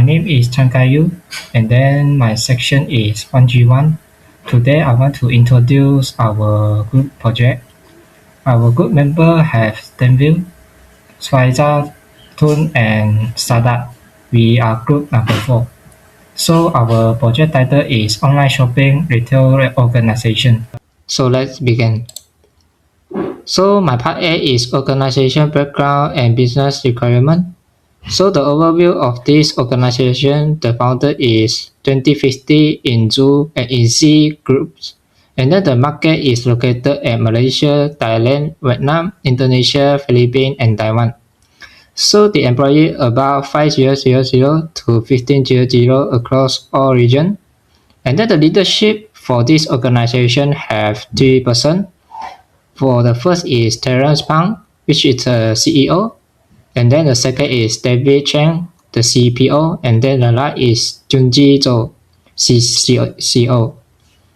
name is Chankayu, and then my section is 1G1. Today I want to introduce our group project. Our group member have Stenville, Swaiza, Tun, and Sadat. We are group number 4. So our project title is Online Shopping Retail Organization. So let's begin. So my part A is organization background and business requirement. So the overview of this organization, the founder is 2050 in Zoo and in C groups. And then the market is located at Malaysia, Thailand, Vietnam, Indonesia, Philippines, and Taiwan. So the employee about 5000 to 1500 across all regions. And then the leadership for this organization have 3%. For the first is Terence Pang, which is the CEO. And then the second is David Cheng, the CPO. And then the last is Junji Zhou, CCO.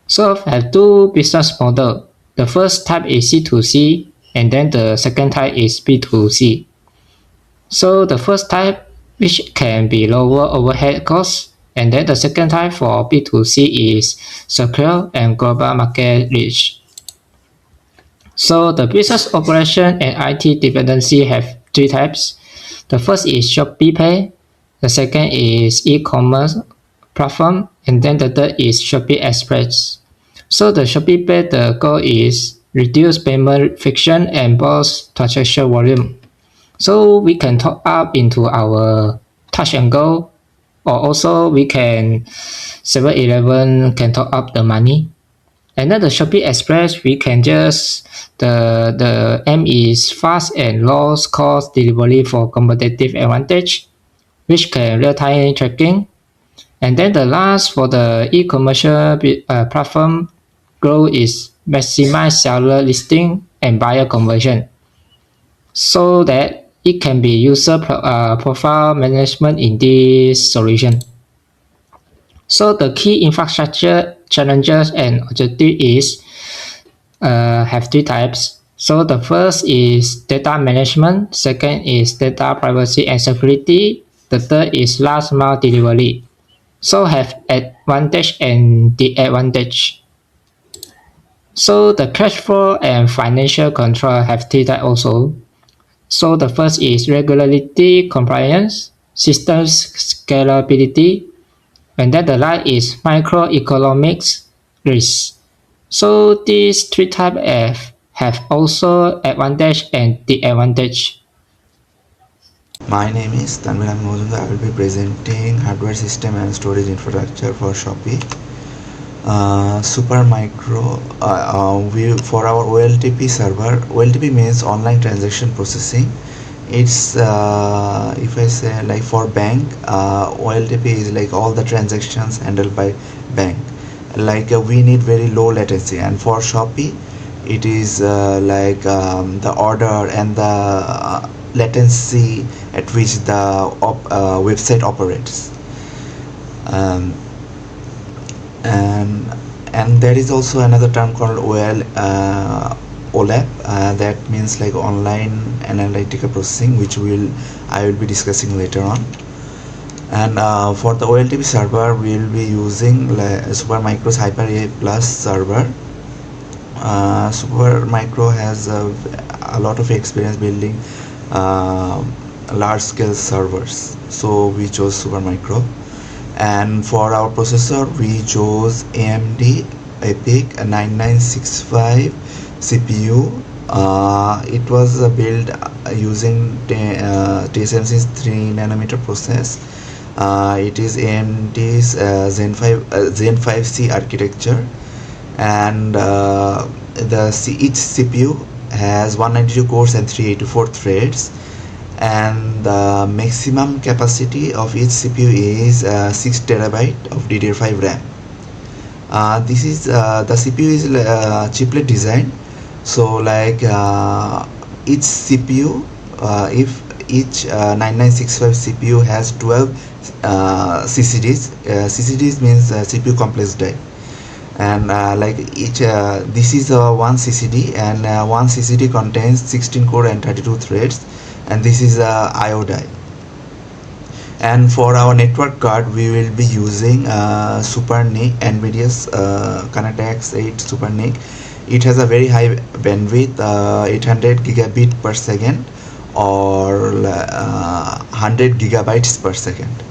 So I have two business models. The first type is C2C, and then the second type is B2C. So the first type, which can be lower overhead costs, and then the second type for B2C is secure and global market reach. So the business operation and IT dependency have three types. The first is Shopee Pay, the second is e-commerce platform, and then the third is Shopee Express. So the Shopee Pay, the goal is reduce payment friction and boost transaction volume. So we can top up into our Touch and Go, or also we can 7-Eleven can top up the money. And then the Shopee Express, we can just the aim is fast and low cost delivery for competitive advantage, which can real-time tracking. And then the last for the e-commerce platform goal is maximize seller listing and buyer conversion, so that it can be user profile management in this solution. So the key infrastructure challenges and objective is have three types. So the first is data management, second is data privacy and security, the third is last mile delivery. So have advantage and disadvantage. So the cash flow and financial control have three types also. So the first is regularity compliance, systems scalability, and then the last is microeconomics risk. So these three types have also advantage and disadvantage. My name is Tanvir Mozunda. I will be presenting hardware system and storage infrastructure for Shopee. Supermicro for our OLTP server. OLTP means online transaction processing. It's if I say like for bank, OLTP is like all the transactions handled by bank. Like we need very low latency, and for Shopee it is the order and the latency at which the website operates. And there is also another term called OLAP, that means like online analytical processing, which I will be discussing later on. And for the OLTP server, we will be using Supermicro's Hyper A Plus server. Supermicro has a lot of experience building large scale servers, so we chose Supermicro. And for our processor, we chose AMD EPIC 9965 CPU. It was built using TSMC's 3nm process. It is AMD's Zen 5C architecture, and each CPU has 192 cores and 384 threads, and the maximum capacity of each CPU is 6 TB of DDR5 RAM. This is the CPU is chiplet design, so like each CPU, if each 9965 CPU has 12 CCDs. CCDs means CPU complex die, and like each this is one CCD, and one CCD contains 16 core and 32 threads, and this is a IO die. And for our network card, we will be using Super NIC, NVIDIA's Connect-X8 Super NIC. It has a very high bandwidth, 800 gigabit per second, or 100 gigabytes per second,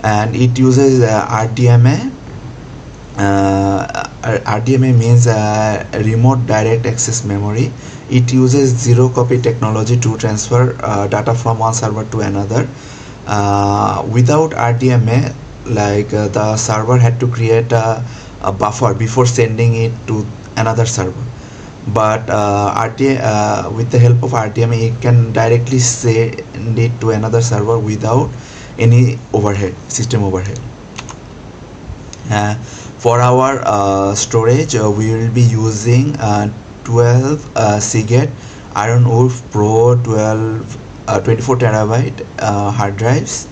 and it uses RDMA. RDMA means remote direct access memory. It uses zero copy technology to transfer data from one server to another. Without RDMA, the server had to create a buffer before sending it to another server. But with the help of RDMA, it can directly send it to another server without any overhead, system overhead. For our storage, we will be using 12 Seagate Iron Wolf Pro 24 terabyte hard drives.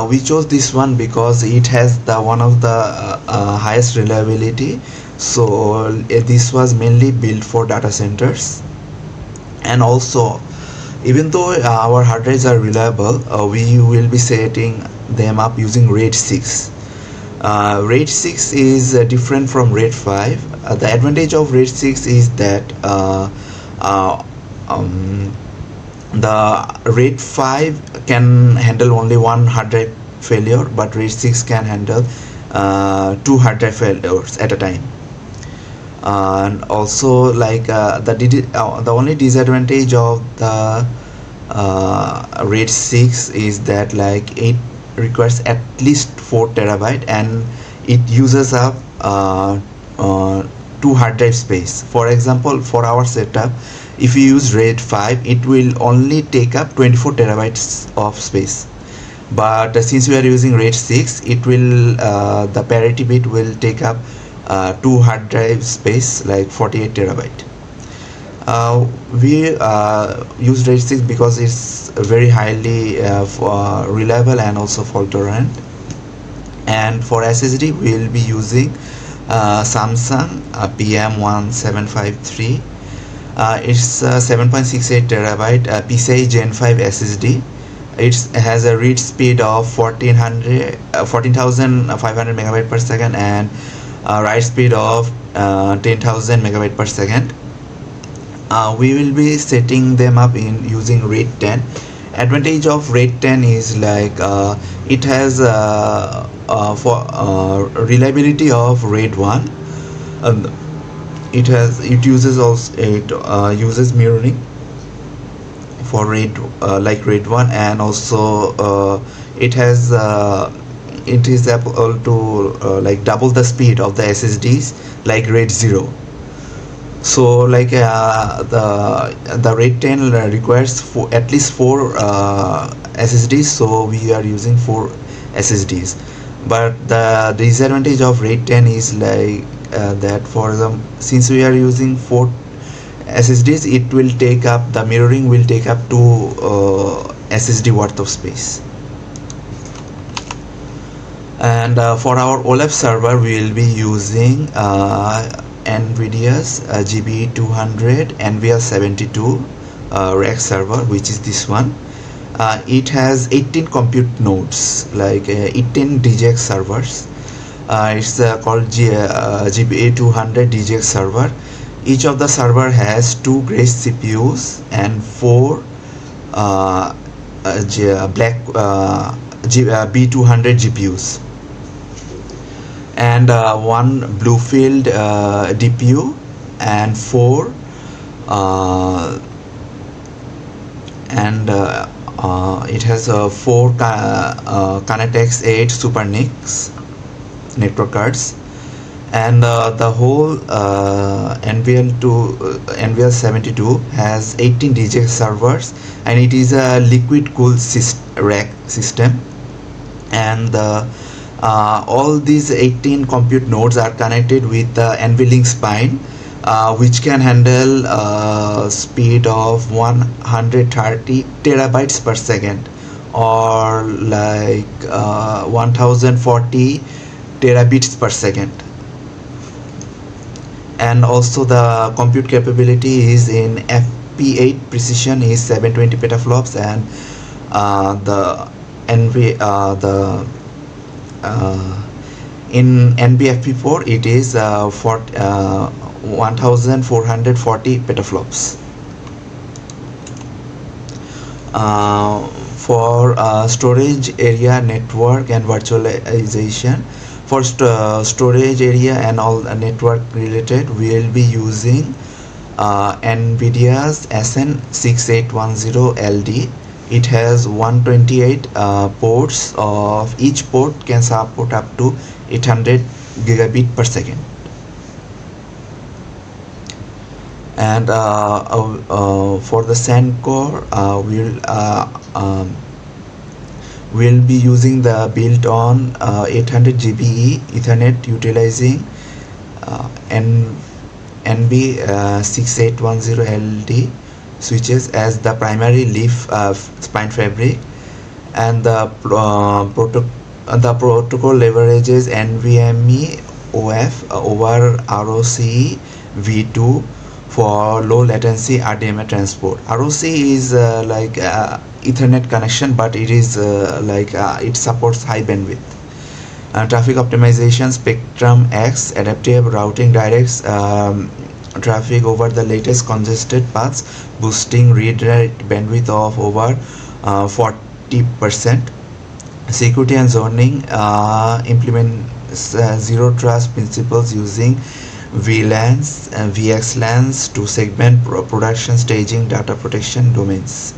We chose this one because it has the one of the highest reliability. So this was mainly built for data centers. And also, even though our hard drives are reliable, we will be setting them up using RAID 6. RAID 6 is different from RAID 5. The advantage of RAID 6 is that the RAID 5 can handle only one hard drive failure, but RAID 6 can handle two hard drive failures at a time. And also, the only disadvantage of the RAID 6 is that it requires at least 4 terabyte, and it uses up 2 hard drive space. For example, for our setup, if you use RAID 5, it will only take up 24 terabytes of space. But since we are using RAID 6, it will the parity bit will take up 2 hard drive space, like 48 terabyte. We use RAID 6 because it's very highly reliable and also fault tolerant. And for SSD, we will be using Samsung PM1753. It's a 7.68 terabyte PCI Gen 5 SSD. It has a read speed of 14,500 megabyte per second and write speed of 10,000 megabyte per second. We will be setting them up in using RAID 10. Advantage of RAID 10 is it has for reliability of RAID 1. It uses mirroring for RAID like RAID 1, and also it is able to double the speed of the SSDs like RAID 0. So the RAID 10 requires at least 4 SSDs, so we are using 4 SSDs. But the disadvantage of RAID 10 is that since we are using 4 SSDs, it will take up, the mirroring will take up 2 SSD worth of space. And for our OLAP server, we will be using NVIDIA's GB200 NVL72 rack server, which is this one. It has 18 compute nodes, 18 DGX servers. It's called GB200 DGX server. Each of the server has 2 Grace CPUs and 4 B200 GPUs, and 1 Bluefield DPU, and 4 it has 4 Connect-X8 Super NICs network cards, and the whole NVL72 has 18 DGX servers, and it is a liquid cooled rack system. And all these 18 compute nodes are connected with the NVLink spine, which can handle speed of 130 terabytes per second, or 1040 terabits per second. And also the compute capability is in FP8 precision is 720 petaflops, and the NV in NBFP4 it is 1440 petaflops. For storage area network and virtualization, for storage area and all network related, we will be using NVIDIA's SN6810LD. It has 128 ports. Of each port can support up to 800 gigabit per second. And for the SAN core, we'll be using the built on 800 GBE Ethernet utilizing NB6810LD switches as the primary leaf spine fabric, and the protocol leverages NVMe OF over ROCE V2 for low latency RDMA transport. ROC is like Ethernet connection, but it is it supports high bandwidth. Traffic optimization, Spectrum X adaptive routing directs traffic over the latest congested paths, boosting read-write bandwidth of over 40%. Security and zoning implements zero trust principles using VLANs and VXLANs to segment production, staging, data protection domains.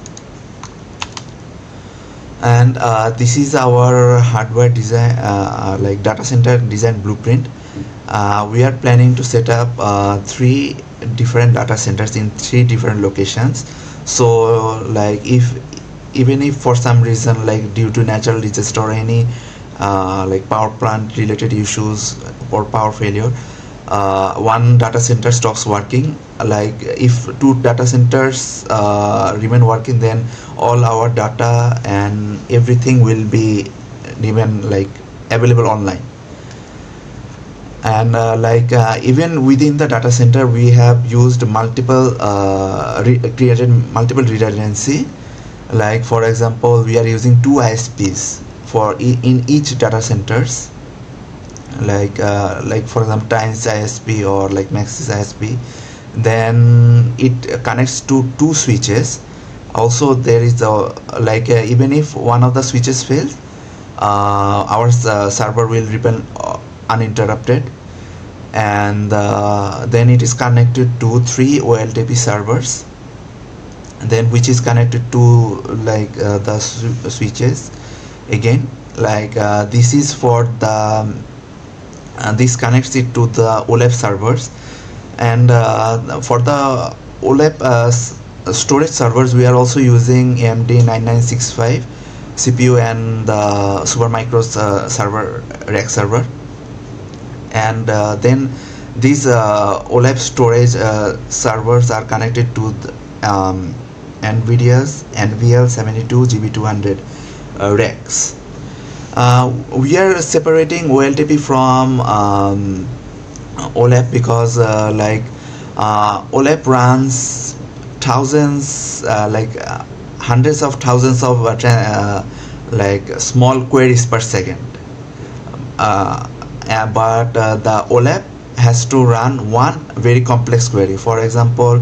And this is our hardware design, like data center design blueprint. We are planning to set up 3 different data centers in 3 different locations. So like even if for some reason, like due to natural disaster or any like power plant related issues or power failure, one data center stops working, like if 2 data centers remain working, then all our data and everything will be remain like available online. And even within the data center, we have used created multiple redundancy. Like for example, we are using 2 ISPs for in each data centers, like for example Times ISP or like Maxis ISP. Then it connects to 2 switches. Also there is even if one of the switches fails, our server will remain uninterrupted. And then it is connected to 3 OLTP servers, then which is connected to like the switches again. Like this is for the this connects it to the OLAP servers. And for the OLAP storage servers, we are also using AMD 9965 CPU and the Supermicro's server rack server. And then these OLAP storage servers are connected to the, NVIDIA's NVL72 GB200 racks. We are separating OLTP from OLAP because OLAP runs thousands, hundreds of thousands of like small queries per second. But the OLAP has to run one very complex query. For example,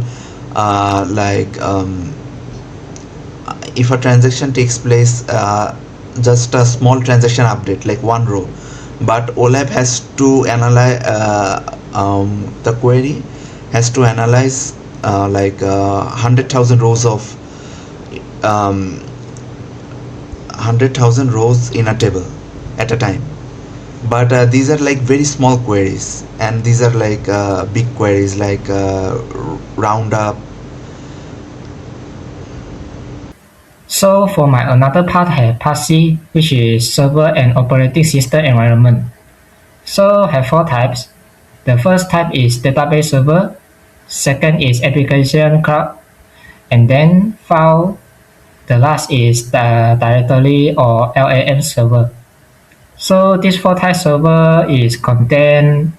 if a transaction takes place, just a small transaction update like 1 row, but OLAP has to analyze the query has to analyze 100,000 rows of 100,000 rows in a table at a time. But these are like very small queries, and these are like big queries like roundup. So for my another part, I have part C, which is server and operating system environment. So I have 4 types. The first type is database server, second is application cloud, and then file. The last is the directory or LAM server. So this 4 type server is contain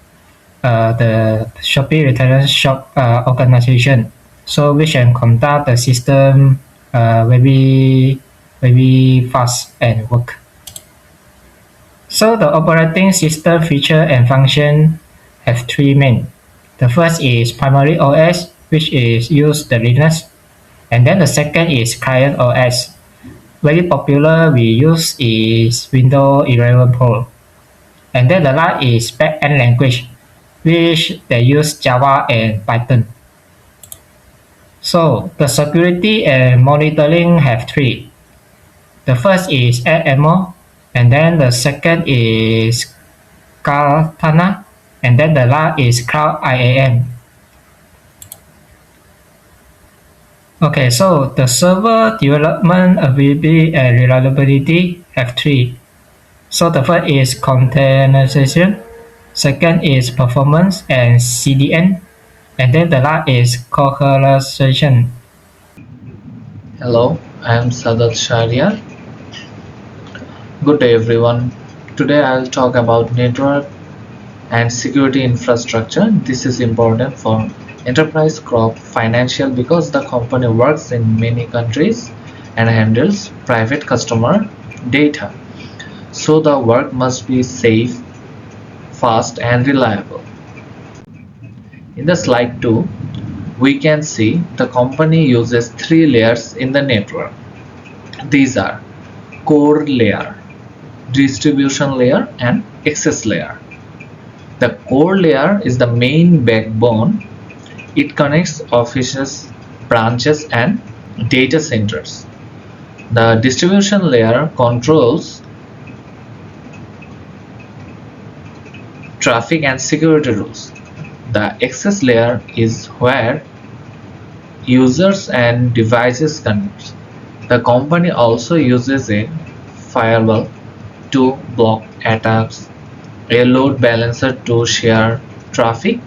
the Shopee Retailer Shop organization, so we can conduct the system very very fast and work. So the operating system feature and function have three main. The first is primary OS, which is use the Linux, and then the second is client OS. Very popular we use is Windows 11 Pro. And then the last is backend language, which they use Java and Python. So the security and monitoring have three. The first is AMO, and then the second is Cortana, and then the last is Cloud IAM. Okay, so the server development, availability, and reliability have three. So the first is containerization, second is performance and CDN, and then the last is collaboration. Hello, I am Sadat Sharia. Good day everyone. Today I'll talk about network and security infrastructure. This is important for enterprise crop financial because the company works in many countries and handles private customer data. So the work must be safe, fast and reliable. In the slide 2, we can see the company uses three layers in the network. These are core layer, distribution layer and access layer. The core layer is the main backbone. It connects offices, branches and data centers. The distribution layer controls traffic and security rules. The access layer is where users and devices connect. The company also uses a firewall to block attacks, a load balancer to share traffic,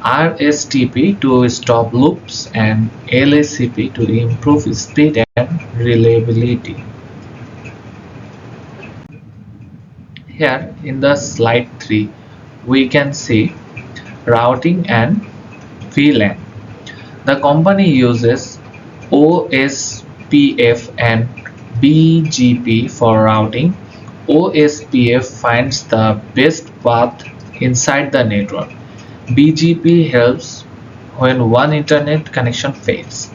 RSTP to stop loops, and LACP to improve speed and reliability. Here in the slide 3, we can see routing and VLAN. The company uses OSPF and BGP for routing. OSPF finds the best path inside the network. BGP helps when one internet connection fails.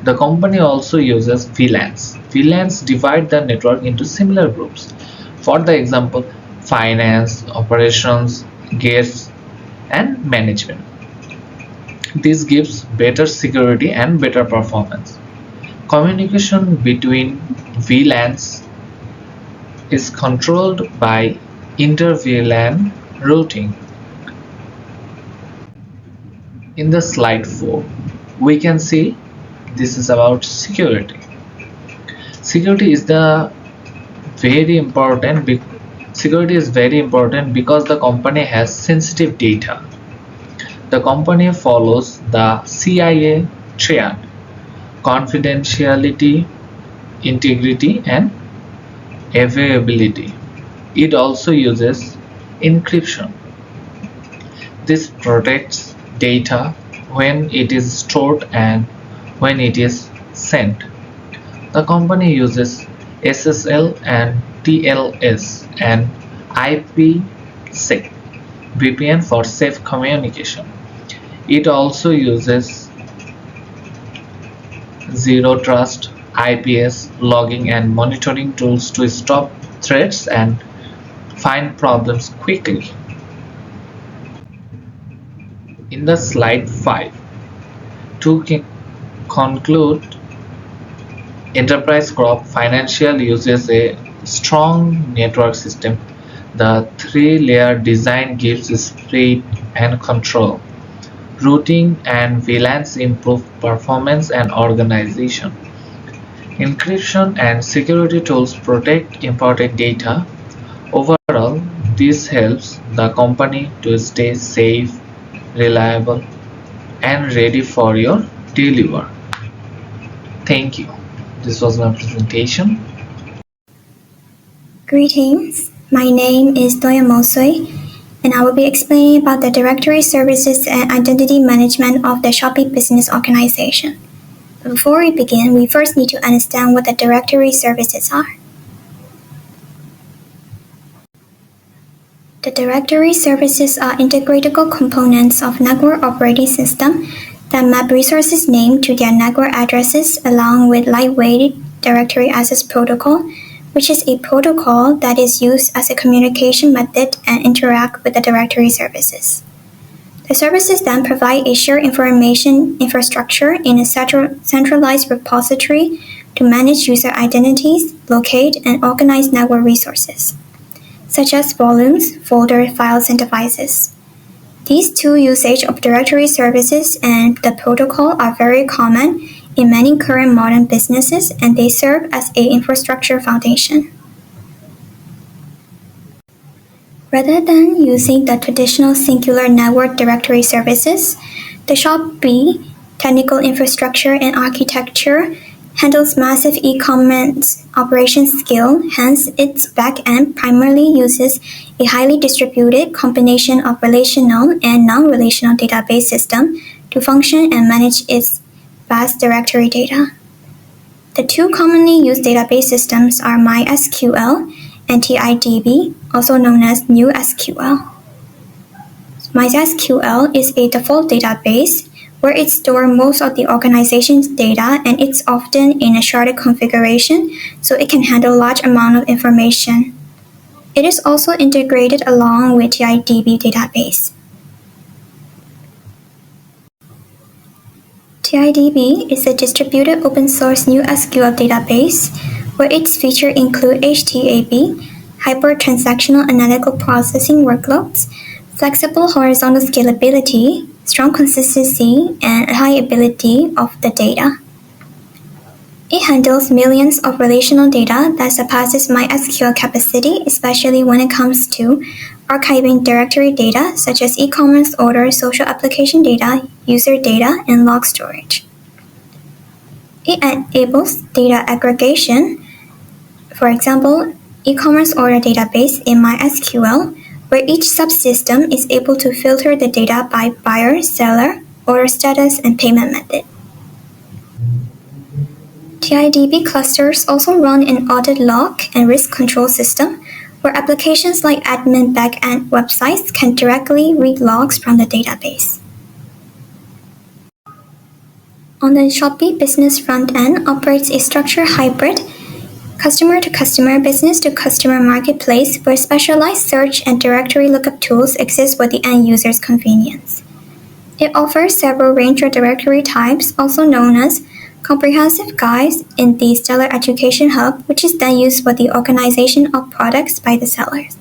The company also uses VLANs. VLANs divide the network into similar groups. For the example, finance, operations, guests, and management. This gives better security and better performance. Communication between VLANs is controlled by inter-VLAN routing. In the slide 4, we can see this is about security. Security is very important because the company has sensitive data. The company follows the CIA triad: confidentiality, integrity, and availability. It also uses encryption. This protects data when it is stored and when it is sent. The company uses SSL and TLS and IPsec VPN for safe communication. It also uses zero trust, IPS, logging and monitoring tools to stop threats and find problems quickly. In the slide 5, to conclude, Enterprise Crop Financial uses a strong network system. The three-layer design gives speed and control. Routing and VLANs improve performance and organization. Encryption and security tools protect important data. Overall, this helps the company to stay safe, reliable, and ready for your daily work. Thank you. This was my presentation. Greetings, my name is Doya Mosoi, and I will be explaining about the directory services and identity management of the Shopee Business Organization. before we begin, we first need to understand what the directory services are. The directory services are integratable components of network operating system that map resources named to their network addresses along with lightweight directory access protocol, which is a protocol that is used as a communication method and interact with the directory services. The services then provide a shared information infrastructure in a centralized repository to manage user identities, locate, and organize network resources, such as volumes, folder, files, and devices. These two usage of directory services and the protocol are very common in many current modern businesses, and they serve as an infrastructure foundation. Rather than using the traditional singular network directory services, the Shopee technical infrastructure and architecture handles massive e-commerce operation scale, hence its back-end primarily uses a highly distributed combination of relational and non-relational database system to function and manage its vast directory data. The two commonly used database systems are MySQL and TIDB, also known as NewSQL. MySQL is a default database where it stores most of the organization's data, and it's often in a sharded configuration, so it can handle large amount of information. It is also integrated along with TIDB database. TIDB is a distributed open-source NewSQL database where its features include HTAB, hyper-transactional analytical processing workloads, flexible horizontal scalability, strong consistency, and reliability of the data. It handles millions of relational data that surpasses MySQL capacity, especially when it comes to archiving directory data such as e-commerce orders, social application data, user data, and log storage. It enables data aggregation, for example, e-commerce order database in MySQL, where each subsystem is able to filter the data by buyer, seller, order status, and payment method. TIDB clusters also run an audit log and risk control system, where applications like admin backend websites can directly read logs from the database. On the Shopee business front end operates a structured hybrid customer-to-customer, business-to-customer marketplace where specialized search and directory lookup tools exist for the end user's convenience. It offers several range of directory types, also known as comprehensive guides in the Seller Education Hub, which is then used for the organization of products by the sellers.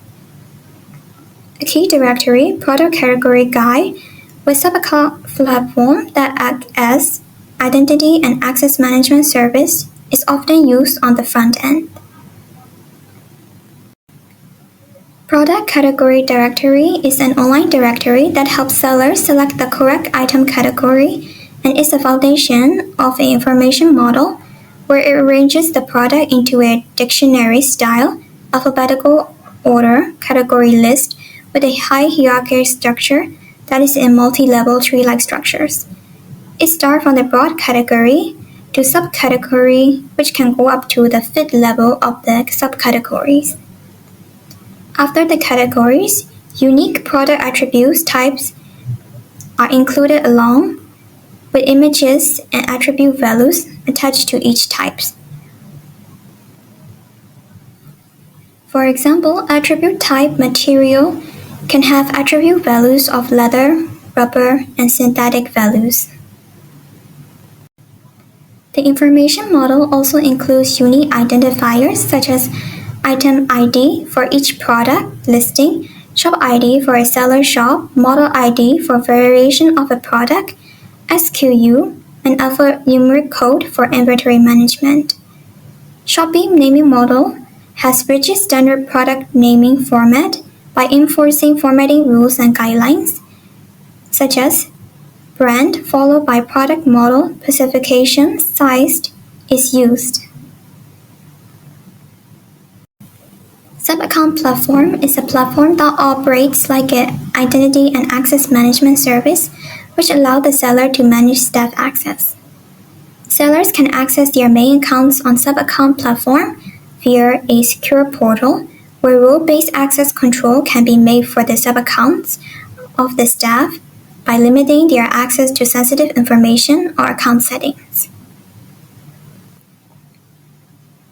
A key directory, product category guide, with sub-account platform that acts as identity and access management service is often used on the front end. Product Category Directory is an online directory that helps sellers select the correct item category and is the foundation of an information model where it arranges the product into a dictionary-style, alphabetical order category list with a high hierarchy structure that is in multi-level tree-like structures. It starts from the broad category to subcategory, which can go up to the fifth level of the subcategories. After the categories, unique product attributes types are included along with images and attribute values attached to each type. For example, attribute type material can have attribute values of leather, rubber, and synthetic values. The information model also includes unique identifiers such as item ID for each product listing, shop ID for a seller shop, model ID for variation of a product, SKU, and alphanumeric code for inventory management. Shopee naming model has rigid standard product naming format by enforcing formatting rules and guidelines, such as brand followed by product model specification sized is used. Sub-account platform is a platform that operates like an identity and access management service, which allows the seller to manage staff access. Sellers can access their main accounts on sub-account platform via a secure portal where role-based access control can be made for the sub-accounts of the staff by limiting their access to sensitive information or account settings.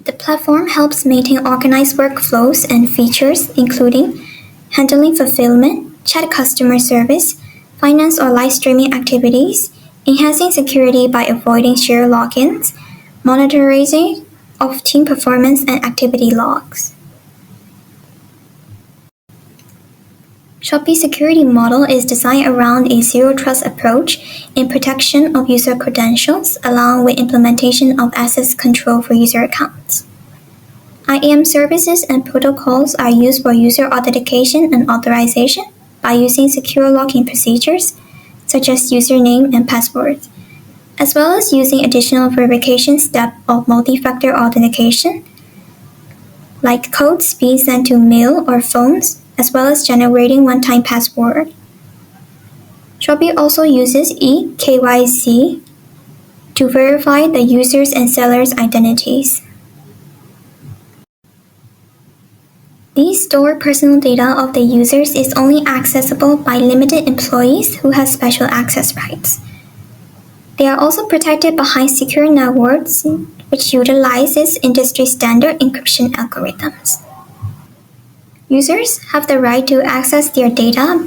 The platform helps maintain organized workflows and features including handling fulfillment, chat customer service, finance or live streaming activities, enhancing security by avoiding shared logins, monitoring of team performance and activity logs. Shopee's security model is designed around a zero-trust approach in protection of user credentials along with implementation of access control for user accounts. IAM services and protocols are used for user authentication and authorization by using secure login procedures such as username and password, as well as using additional verification step of multi-factor authentication, like codes being sent to mail or phones, as well as generating one-time password. Shopee also uses eKYC to verify the users' and sellers' identities. These store personal data of the users is only accessible by limited employees who have special access rights. They are also protected behind secure networks, which utilizes industry-standard encryption algorithms. Users have the right to access their data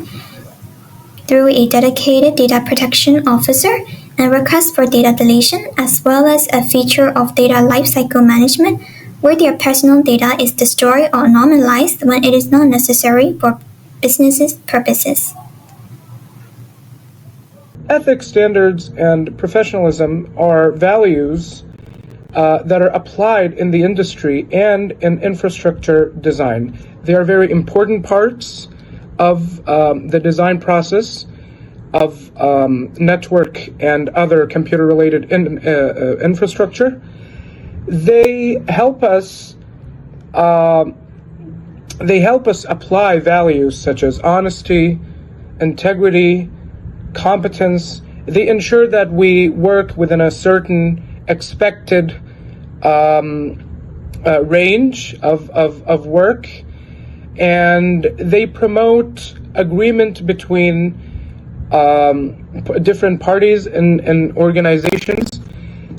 through a dedicated data protection officer and request for data deletion, as well as a feature of data lifecycle management where their personal data is destroyed or normalized when it is not necessary for business purposes. Ethics, standards, and professionalism are values that are applied in the industry and in infrastructure design. They are very important parts of the design process of network and other computer-related infrastructure. They help us apply values such as honesty, integrity, competence. They ensure that we work within a certain expected range of work, and they promote agreement between different parties and organizations.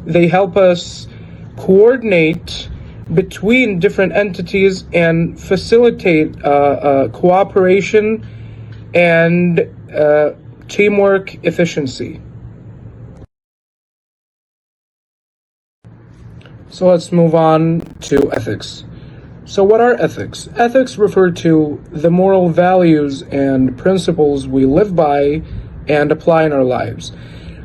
They help us coordinate between different entities and facilitate cooperation and teamwork efficiency. So let's move on to ethics. So what are ethics? Ethics refer to the moral values and principles we live by and apply in our lives.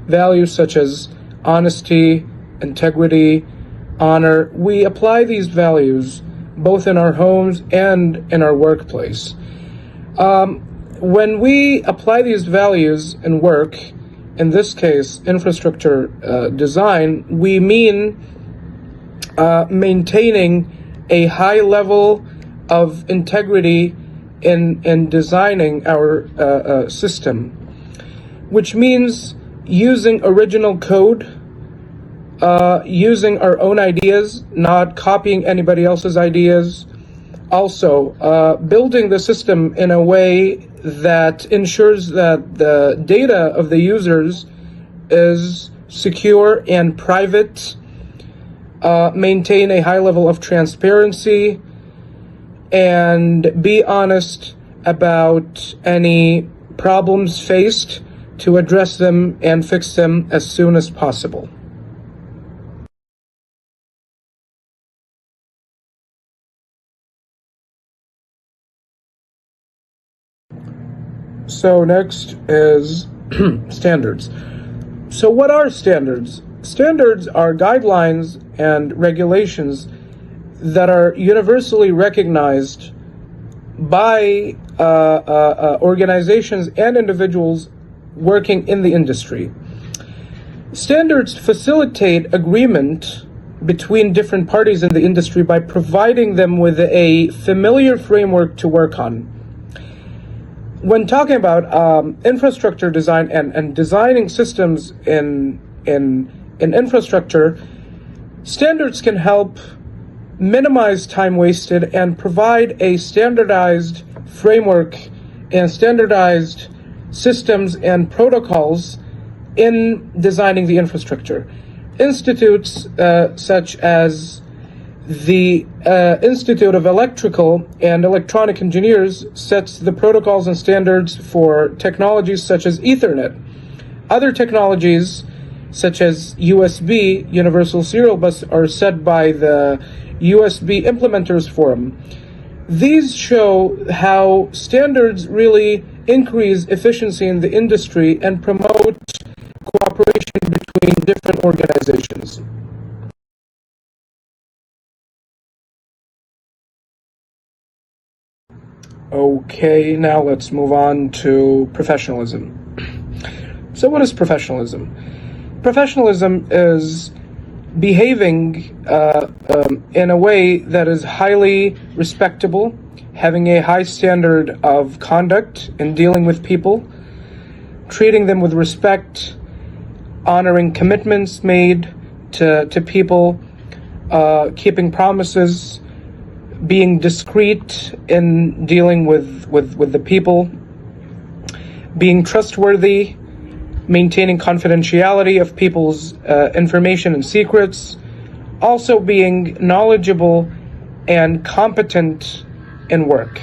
Values such as honesty, integrity, honor. We apply these values both in our homes and in our workplace. When we apply these values in work, in this case, infrastructure design, we mean maintaining a high level of integrity in designing our system, which means using original code, using our own ideas, not copying anybody else's ideas. Also, building the system in a way that ensures that the data of the users is secure and private, maintain a high level of transparency, and be honest about any problems faced to address them and fix them as soon as possible. So next is standards. So what are standards? Standards are guidelines and regulations that are universally recognized by organizations and individuals working in the industry. Standards facilitate agreement between different parties in the industry by providing them with a familiar framework to work on. When talking about infrastructure design and designing systems in in infrastructure, standards can help minimize time wasted and provide a standardized framework and standardized systems and protocols in designing the infrastructure. Institutes such as the Institute of Electrical and Electronic Engineers sets the protocols and standards for technologies such as Ethernet. Other technologies such as USB, Universal Serial Bus, are set by the USB Implementers Forum. These show how standards really increase efficiency in the industry and promote cooperation between different organizations. Okay, now let's move on to professionalism. So what is professionalism? Professionalism is behaving in a way that is highly respectable, having a high standard of conduct in dealing with people, treating them with respect, honoring commitments made to people, keeping promises, being discreet in dealing with the people, being trustworthy, maintaining confidentiality of people's information and secrets, also being knowledgeable and competent in work.